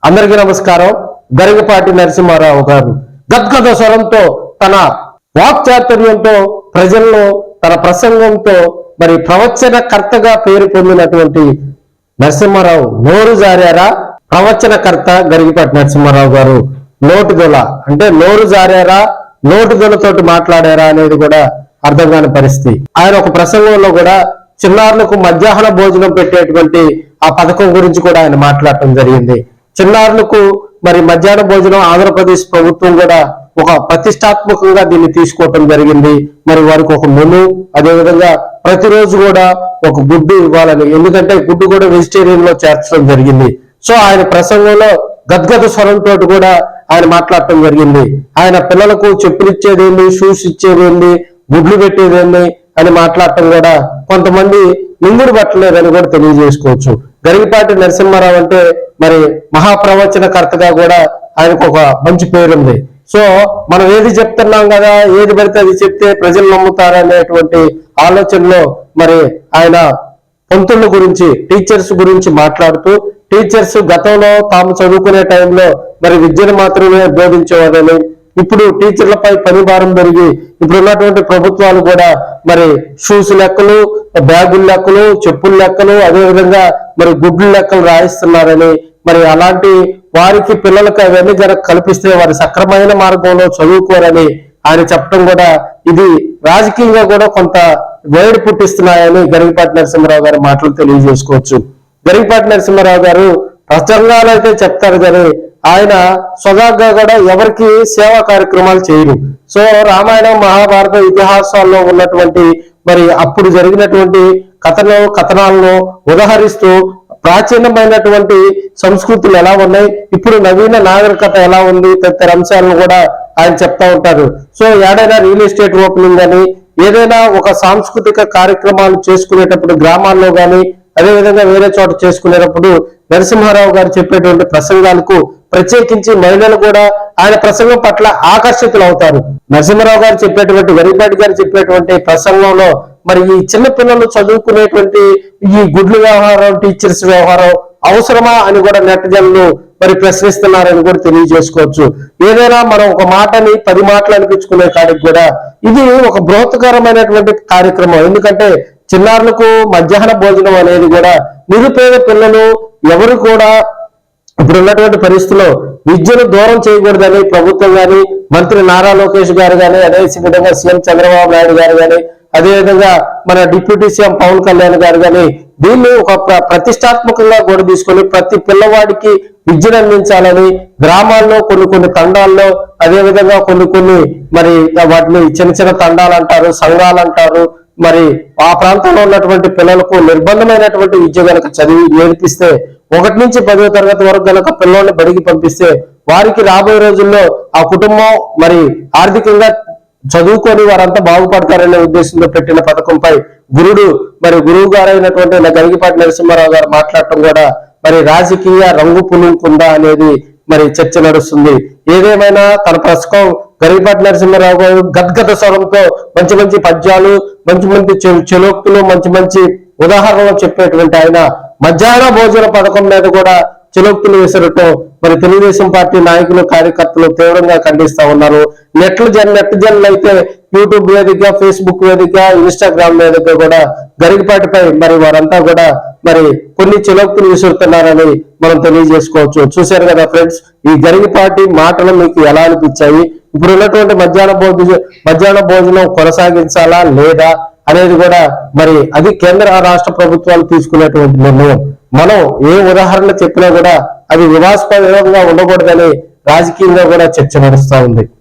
అందరికీ నమస్కారం. గరికపాటి నరసింహారావు గారు గద్గద స్వరంతో తన వాక్చాతుర్యంతో ప్రజల్లో తన ప్రసంగంతో మరి ప్రవచనకర్తగా పేరు పొందినటువంటి నరసింహారావు నోరు జారారా? ప్రవచనకర్త గరికపాటి నరసింహారావు గారు నోటుదొల అంటే నోరు జారారా, నోటుదొలతోటి మాట్లాడారా అనేది కూడా అర్థం కాని పరిస్థితి. ఆయన ఒక ప్రసంగంలో కూడా చిన్నారులకు మధ్యాహ్న భోజనం పెట్టేటువంటి ఆ పథకం గురించి కూడా ఆయన మాట్లాడటం జరిగింది. చిన్నారులకు మరి మధ్యాహ్న భోజనం ఆంధ్రప్రదేశ్ ప్రభుత్వం కూడా ఒక ప్రతిష్టాత్మకంగా దీన్ని తీసుకోవటం జరిగింది. మరి వారికి ఒక మెను, అదేవిధంగా ప్రతిరోజు కూడా ఒక గుడ్డు ఇవ్వాలని, ఎందుకంటే గుడ్డు కూడా వెజిటేరియన్ లో చేర్చడం జరిగింది. సో ఆయన ప్రసంగంలో గద్గద స్వరంతో కూడా ఆయన మాట్లాడటం జరిగింది. ఆయన పిల్లలకు చెప్పులు ఇచ్చేదేంది, షూస్ ఇచ్చేదేంది, గుడ్లు పెట్టేదేంది అని మాట్లాడటం కూడా కొంతమంది నింగుడు పట్టలేదని కూడా తెలియజేసుకోవచ్చు. గరికపాటి నరసింహారావు అంటే మరి మహాప్రవచనకర్తగా కూడా ఆయనకు ఒక మంచి పేరుంది. సో మనం ఏది చెప్తున్నాం కదా, ఏది పడితే అది చెప్తే ప్రజలు నమ్ముతారనేటువంటి ఆలోచనలో మరి ఆయన పంతుల గురించి, టీచర్స్ గురించి మాట్లాడుతూ, టీచర్స్ గతంలో తాము చదువుకునే టైంలో మరి విద్యను మాత్రమే బోధించేవారని, ఇప్పుడు టీచర్లపై పని భారం పెరిగి ఇప్పుడు ఉన్నటువంటి ప్రభుత్వాలు కూడా మరి షూస్ లెక్కలు, బ్యాగుల లెక్కలు, చెప్పుల లెక్కలు, అదేవిధంగా మరి గుడ్ల లెక్కలు రాయిస్తున్నారని, మరి అలాంటి వారికి పిల్లలకు అవన్నీ కనుక కల్పిస్తే వారి సక్రమైన మార్గంలో చదువుకోరని ఆయన చెప్పడం కూడా ఇది రాజకీయంగా కూడా కొంత వేడి పుట్టిస్తున్నాయని గరికపాటి నరసింహారావు గారి మాటలు తెలియజేసుకోవచ్చు. గరికపాటి నరసింహారావు గారు ప్రసంగాలు అయితే చెప్తారు కానీ ఆయన స్వతహాగా కూడా ఎవరికి సేవా కార్యక్రమాలు చేయరు. సో రామాయణం, మహాభారత ఇతిహాసాల్లో ఉన్నటువంటి మరి అప్పుడు జరిగినటువంటి కథనాలను ఉదహరిస్తూ ప్రాచీనమైనటువంటి సంస్కృతులు ఎలా ఉన్నాయి, ఇప్పుడు నవీన నాగరికత ఎలా ఉంది, తదితర అంశాలను కూడా ఆయన చెప్తా ఉంటారు. సో ఏడైనా రియల్ ఎస్టేట్ ఓపెనింగ్ అని, ఏదైనా ఒక సాంస్కృతిక కార్యక్రమాలు చేసుకునేటప్పుడు గ్రామాల్లో కానీ అదేవిధంగా వేరే చోట చేసుకునేటప్పుడు నరసింహారావు గారు చెప్పేటువంటి ప్రసంగాలకు ప్రత్యేకించి మహిళలు కూడా ఆయన ప్రసంగం పట్ల ఆకర్షితులు అవుతారు. నరసింహారావు గారు చెప్పేటువంటి, గరికపాటి గారు చెప్పేటువంటి ప్రసంగంలో మరి ఈ చిన్న పిల్లలు చదువుకునేటువంటి ఈ గుడ్లు వ్యవహారం, టీచర్స్ వ్యవహారం అవసరమా అని కూడా నెటిజన్లు మరి ప్రశ్నిస్తున్నారని కూడా తెలియజేసుకోవచ్చు. ఏదైనా మనం ఒక మాటని 10 మాటలు అనిపించుకునే కాడికి కూడా ఇది ఒక బృహత్కరమైనటువంటి కార్యక్రమం. ఎందుకంటే చిన్నారులకు మధ్యాహ్న భోజనం అనేది కూడా నిరుపేద పిల్లలు ఎవరు కూడా ఇప్పుడు ఉన్నటువంటి పరిస్థితుల్లో విద్యను దూరం చేయకూడదని ప్రభుత్వం కానీ, మంత్రి నారా లోకేష్ గారు కానీ, అదే విధంగా సీఎం చంద్రబాబు నాయుడు గారు కానీ, అదేవిధంగా మన డిప్యూటీ సీఎం పవన్ కళ్యాణ్ గారు కానీ దీన్ని ఒక ప్రతిష్టాత్మకంగా కూడా తీసుకొని ప్రతి పిల్లవాడికి విద్యను అందించాలని గ్రామాల్లో కొన్ని తండాల్లో, అదేవిధంగా కొన్ని మరి వాటిని చిన్న తండాలు అంటారు, సంఘాలు అంటారు, మరి ఆ ప్రాంతంలో ఉన్నటువంటి పిల్లలకు నిర్బంధమైనటువంటి విద్య కనుక చదివి నేర్పిస్తే 1 నుంచి 10వ తరగతి వరకు కనుక పిల్లల్ని బడికి పంపిస్తే వారికి రాబోయే రోజుల్లో ఆ కుటుంబం మరి ఆర్థికంగా చదువుకొని వారంతా బాగుపడతారనే ఉద్దేశంతో పెట్టిన పథకంపై గురువు గారైనటువంటి గరికపాటి నరసింహారావు గారు మాట్లాడటం కూడా మరి రాజకీయ రంగు పులుకుందా అనేది మరి చర్చ నడుస్తుంది. ఏదేమైనా తన ప్రసంగం గరికపాటి నరసింహారావు గారు గద్గద స్వరంతో మంచి పద్యాలు, మంచి చెలోక్తులు, మంచి ఉదాహరణలు చెప్పేటువంటి ఆయన మధ్యాహ్న భోజన పథకం మీద కూడా చెలోక్తులు విసరటం మరి తెలుగుదేశం పార్టీ నాయకులు, కార్యకర్తలు తీవ్రంగా ఖండిస్తా ఉన్నారు. నెట్ జన్లు అయితే యూట్యూబ్ వేదిక, ఫేస్బుక్ వేదిక, ఇన్స్టాగ్రామ్ వేదిక కూడా గరికపాటిపై మరి వారంతా కూడా మరి కొన్ని చెలోక్తులు విసురుతున్నారని మనం తెలియజేసుకోవచ్చు. చూశారు కదా ఫ్రెండ్స్, ఈ గరికపాటి మాటలు మీకు ఎలా అనిపించాయి? ఇప్పుడు ఉన్నటువంటి మధ్యాహ్న భోజనం కొనసాగించాలా లేదా అనేది కూడా మరి అది కేంద్ర రాష్ట్ర ప్రభుత్వాలు తీసుకునేటువంటి నిర్ణయం. మనం ఏ ఉదాహరణ చెప్పినా కూడా అది వివాదాస్పదంగా ఉండకూడదని రాజకీయంగా కూడా చర్చ నడుస్తా ఉంది.